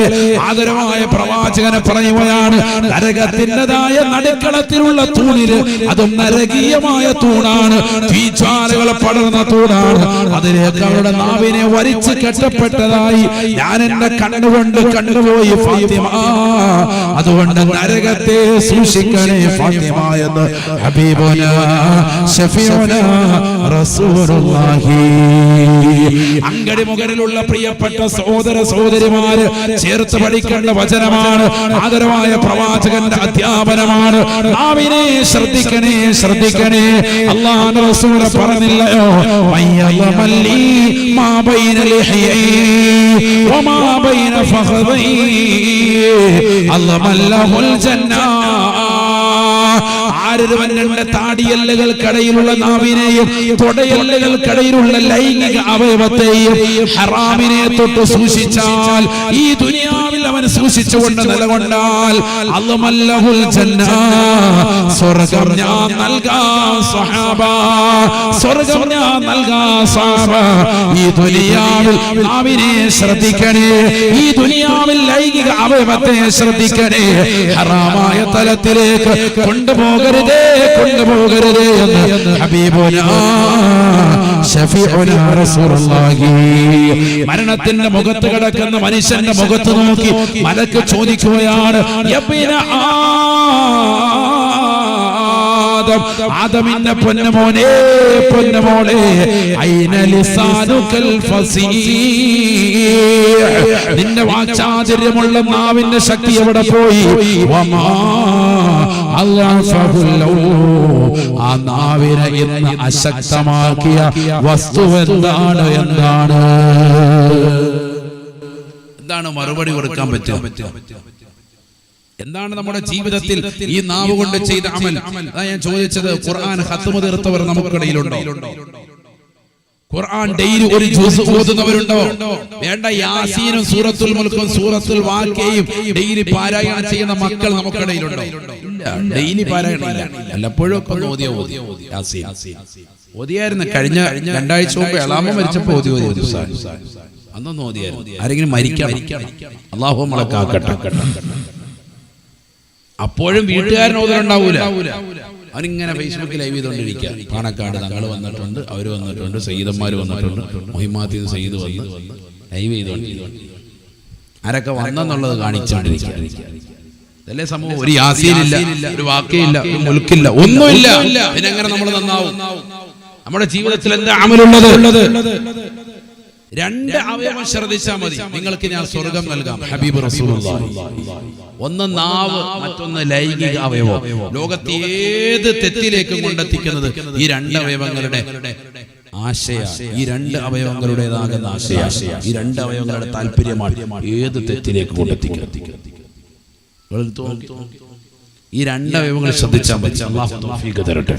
ആദരവായ പ്രവാചകനെ പറയുകയാണ്, നരകത്തിൻ്റെതായ നടുക്കളത്തിലുള്ള തൂണില്, അതും നരകീയമായ തൂണാണ്, തീജ്വാലകൾ പടർന്ന തൂണാണ്. അതിലേക്ക് അവരുടെ നാവിനെ വരിച്ച് കെട്ടപ്പെട്ടതായി ഞാൻ എന്റെ കണ്ണുകൊണ്ട് കണ്ടുപോയി ഫാത്തിമ. അതുകൊണ്ട് നരകത്തെ സൂക്ഷിക്കണേ ഫാത്തിമ എന്ന് ഹബീബുനാ ശഫീഉനാ റസൂലുള്ളാഹി. അങ്കടി മുകളിലുള്ള പ്രിയപ്പെട്ട സഹോദര സഹോദരിമാര് ചേർത്ത് പഠിക്കേണ്ട വചനമാണ്. ആദരവായ പ്രവാചകന്റെ അധ്യാപനമാണ്. നാവിനെ ശ്രദ്ധിക്കണേ, ശ്രദ്ധിക്കണേ. അല്ലാഹുവിന്റെ റസൂൽ പറഞ്ഞില്ലയോ, മയ്യലമല്ലി മാ ബൈന ലിഹ്യൈ വമാ ബൈന ഫഖദൈ അല്ലമല്ലഹുൽ ജന്ന. ആരൊരുവൻ രണ്ട് താടിയെല്ലുകൾക്കിടയിലുള്ള നാവിനെയും തൊടയെല്ലുകൾക്കിടയിലുള്ള ലൈംഗിക അവയവത്തെയും ഹറാമിനെ തൊട്ട് സൂക്ഷിച്ചാൽ, ഈ ദുനിയാവിൽ അവൻ സൂക്ഷിച്ചുകൊണ്ട് നിലകൊണ്ടാൽ, അല്ലമല്ലഹുൽ ജന്ന, സ്വർഗ്ഗം ഞാൻ നൽകാം സ്വഹാബ, സ്വർഗ്ഗം ഞാൻ നൽകാം സ്വഹാബ. ഈ ദുനിയാവിൽ നാവിനെ ശ്രദ്ധിക്കണേ, ഈ ദുനിയാവിൽ ലൈംഗിക അവയവത്തെ ശ്രദ്ധിക്കണേ. ഹറാമായ തലത്തിലേക്ക് കൊണ്ടുപോകരുതേ, കൊണ്ടുപോകരുതേ എന്ന് ഹബീബുനാ ശഫീഉനാ റസൂലുള്ളാഹി. മരണത്തിന്റെ മുഖത്ത് കിടക്കുന്ന മനുഷ്യന്റെ മുഖത്ത് നോക്കി മലക്ക് ചോദിക്കുകയാണ്, യബ്ന ആദമിന്റെ പൊന്നുമോനെ, പൊന്നുമോളെ, ഐന ലിസാനുകൽ ഫസീഹ്, നിന്റെ വാചാചര്യമുള്ള നാവിന്റെ ശക്തി എവിടെ പോയി? വമാ അല്ലാഫഹുല്ലൂ, ആ നാവിനെ ഇന്ന് അശക്തമാക്കിയ വസ്തു എന്താണ്? എന്താണ് മറുപടി കൊടുക്കാൻ പറ്റുക? എന്താണ് നമ്മുടെ ജീവിതത്തിൽ ഈ നാവ് കൊണ്ട് ചെയ്ത അമൽ? അതാ ഞാൻ ചോദിച്ചത്. ഖുർആൻ ഖത്മ തീർത്തവർ നമുക്കിടയിലുണ്ടോ? ഖുർആൻ ഡെയിലി ഒരു ജുസ് ഓതുന്നവരുണ്ടോ? വേണ്ട, യാസീനും സൂറത്തുൽ മുൽക്കും സൂറത്തുൽ വാഖിയയും ഡെയിലി പാരായണം ചെയ്യുന്ന മക്കൾ നമുക്കിടയിലുണ്ടോ? ഡെയിലി പാരായണം ഇല്ല, വല്ലപ്പോഴും ഒക്കെ യാസീൻ ഓതിയായിരുന്നു. കഴിഞ്ഞ 2 ആഴ്ച മുമ്പ് എളാമ മരിച്ചപ്പോ ഓതി അന്നൊന്നും ഓതിയായിരുന്നു. ആരെങ്കിലും മരിക്കണം, അല്ലാഹു നമ്മളെ കാക്കട്ടെ. അപ്പോഴും വീട്ടുകാരൻ ഓതലുണ്ടാവൂല. അവനിങ്ങനെ ഫേസ്ബുക്കിൽ ലൈവ് ചെയ്തുകൊണ്ടിരിക്കുക. പാണക്കാട് തങ്ങൾ വന്നിട്ടുണ്ട്, അവർ വന്നിട്ടുണ്ട്, സയ്യിദന്മാർ വന്നിട്ടുണ്ട്, മുഹിമാത്തിൽ സയ്യിദ് വന്ന് ലൈവ് ചെയ്തുകൊണ്ടിരിക്കുക. ആരൊക്കെ വന്നെന്നുള്ളത് കാണിച്ചുകൊണ്ടിരിക്കുക. ഇതല്ലേ സമൂഹം? ഒരു യാസീനില്ല, ഒരു വാക്കയില്ല, ഒരു മുൽക്കില്ല, ഒന്നുമില്ല. പിന്നെ എങ്ങനെ നമ്മൾ നന്നാവും? നമ്മുടെ ജീവിതത്തിൽ എന്താ അമലുള്ളത്? 2 അവയവം ശ്രദ്ധിച്ചാൽ മതി, നിങ്ങൾക്ക് ഞാൻ സ്വർഗം നൽകാം. ഹബീബ് റസൂലുള്ളാഹി. ഒന്ന് നാവ്, മറ്റൊന്ന് ലൈംഗിക അവയവം. ലോകത്തെ ഏത് തെറ്റിലേക്കും കൊണ്ടെത്തിക്കുന്നത് ഈ 2 അവയവങ്ങളുടെ ആശയ, ഈ 2 അവയവങ്ങളുടേതാകുന്ന ആശയ, ഈ 2 അവയവങ്ങളുടെ താല്പര്യമാണ് ഏത് തെറ്റിലേക്ക് കൊണ്ടെത്തിക്കുന്നത്. ഈ 2 അവയവങ്ങൾ ശ്രദ്ധിച്ചാൽ മതി. അല്ലാഹു തൗഫീഖ് തരട്ടെ.